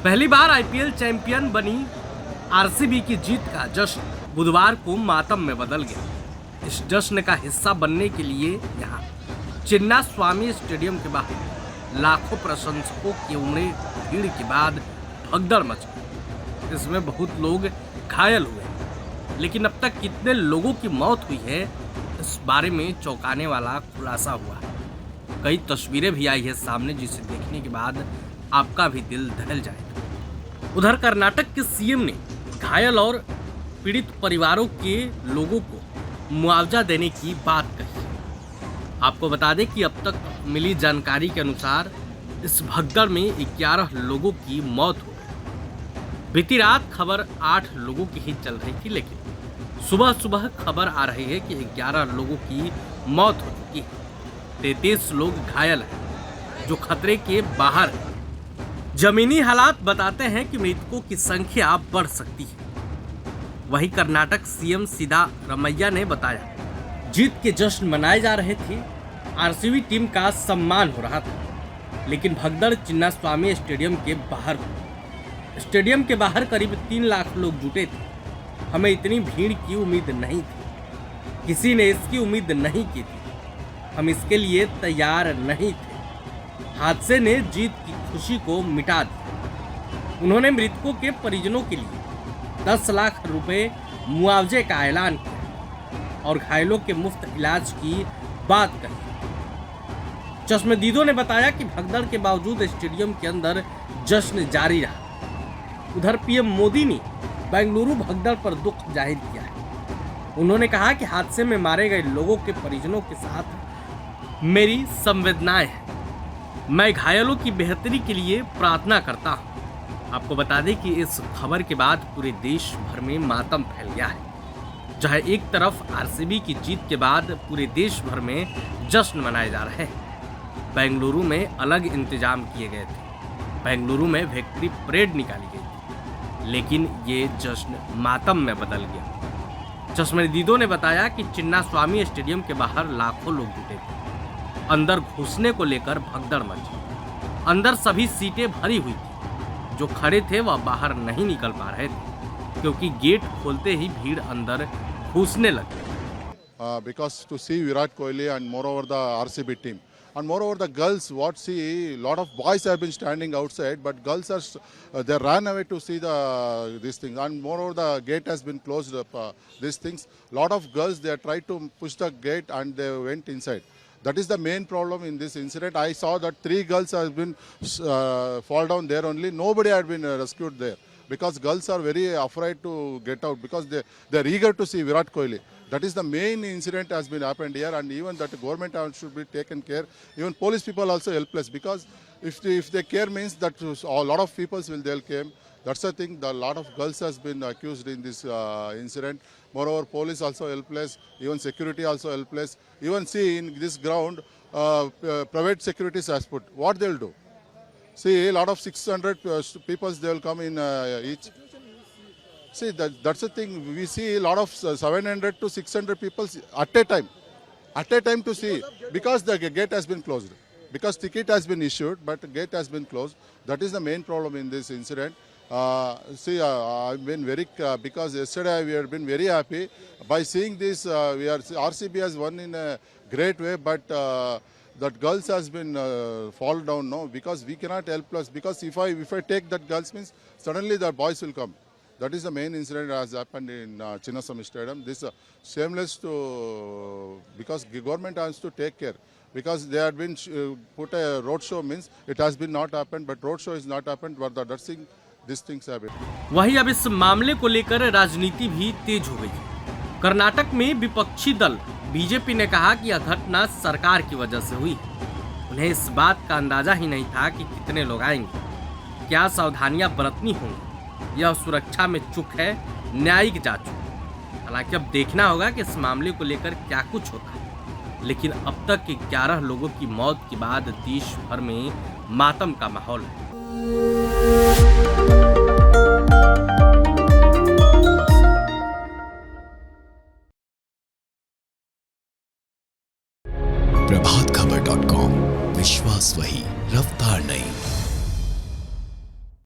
पहली बार IPL champion बनी RCB की जीत का जश्न बुधवार को मातम में बदल गया। इस जश्न का हिस्सा बनने के लिए यहाँ चिन्नास्वामी स्टेडियम के बाहर लाखों प्रशंसकों की उमड़ी भीड़ के बाद भगदड़ मच गई। इसमें बहुत लोग घायल हुए, लेकिन अब तक कितने लोगों की मौत हुई है इस बारे में चौंकाने वाला खुलासा हुआ है। कई तस्वीरें भी आई है सामने, जिसे देखने के बाद आपका भी दिल दहल जाएगा। उधर कर्नाटक के सीएम ने घायल और पीड़ित परिवारों के लोगों को मुआवजा देने की बात कही। आपको बता दें कि अब तक मिली जानकारी के अनुसार इस भगदड़ में 11 लोगों की मौत हो गई। बीती रात खबर 8 लोगों की ही चल रही थी, लेकिन सुबह सुबह खबर आ रही है कि 11 लोगों की मौत हो चुकी है। 33 लोग घायल हैं, जो खतरे के बाहर हैं। जमीनी हालात बताते हैं कि मृतकों की संख्या बढ़ सकती है। वहीं कर्नाटक सीएम सिद्धारमैया ने बताया, जीत के जश्न मनाए जा रहे थे, आरसीबी टीम का सम्मान हो रहा था, लेकिन भगदड़ चिन्नास्वामी स्टेडियम के बाहर हुई। स्टेडियम के बाहर करीब 3 लाख लोग जुटे थे। हमें इतनी भीड़ की उम्मीद नहीं थी, किसी ने इसकी उम्मीद नहीं की थी, हम इसके लिए तैयार नहीं थे। हादसे ने जीत की खुशी को मिटा दिया। उन्होंने मृतकों के परिजनों के लिए 10 लाख रुपए मुआवजे का ऐलान किया और घायलों के मुफ्त इलाज की बात कही। चश्मदीदों ने बताया कि भगदड़ के बावजूद स्टेडियम के अंदर जश्न जारी रहा। उधर पीएम मोदी ने बेंगलुरु भगदड़ पर दुख जाहिर किया है। उन्होंने कहा कि हादसे में मारे गए लोगों के परिजनों के साथ मेरी संवेदनाएं हैं। मैं घायलों की बेहतरी के लिए प्रार्थना करता हूं। आपको बता दें कि इस खबर के बाद पूरे देश भर में मातम फैल गया है। जहां एक तरफ आरसीबी की जीत के बाद पूरे देश भर में जश्न मनाए जा रहे हैं। बेंगलुरु में अलग इंतजाम किए गए थे। बेंगलुरु में विक्ट्री परेड निकाली गई थी, लेकिन ये जश्न मातम में बदल गया। चश्मदीदों ने बताया कि चिन्नास्वामी स्टेडियम के बाहर लाखों लोग जुटे थे। अंदर घुसने को लेकर भगदड़ मची। अंदर सभी सीटें भरी हुई थी। जो खड़े थे वह बाहर नहीं निकल पा रहे थे, क्योंकि गेट खोलते ही भीड़ अंदर घुसने लगी। Because to see Virat Kohli and moreover the RCB team and moreover the girls, what see lot of boys have been standing outside, but girls are they ran away to see these things, and moreover the gate has been closed up. These things, lot of girls they tried to push the gate and they went inside. That is the main problem in this incident. I saw that 3 girls have been fall down there only. Nobody had been rescued there because girls are very afraid to get out because they are eager to see Virat Kohli. That is the main incident has been happened here, and even that government should be taken care. Even police people also helpless because if they care means that a lot of people they'll came. That's the thing. A lot of girls has been accused in this incident. Moreover, police also helpless. Even security also helpless. Even see in this ground, private securities has put. What they'll do? See, a lot of 600 people they will come in each. See, that's the thing. We see a lot of 700 to 600 people at a time to see, because the gate has been closed. Because ticket has been issued, but the gate has been closed. That is the main problem in this incident. I've been very because yesterday we have been very happy by seeing this. RCB has won in a great way, but that girls has been fall down now because we cannot help us. Because if I take that girls means suddenly the boys will come. That is the main incident that has happened in Chinnaswamy Stadium. This shameless to because the government has to take care. Because they had been put a road show means it has been not happened, but road show is not happened. But the thing, these things have been. वहीं अब इस मामले को लेकर राजनीति भी तेज हो गई है। कर्नाटक में विपक्षी दल बीजेपी ने कहा कि यह घटना सरकार की वजह से हुई। उन्हें इस बात का अंदाजा ही नहीं था कि कितने लोग आएंगे, क्या सावधानियां बरतनी होंगी। यह सुरक्षा में चूक है, न्यायिक जांच। हालांकि अब देखना होगा कि इस मामले को लेकर क्या कुछ होता है। लेकिन अब तक 11 लोगों की मौत के बाद देश भर में मातम का माहौल है। प्रभातखबर.com, विश्वास वही, रफ्तार नहीं।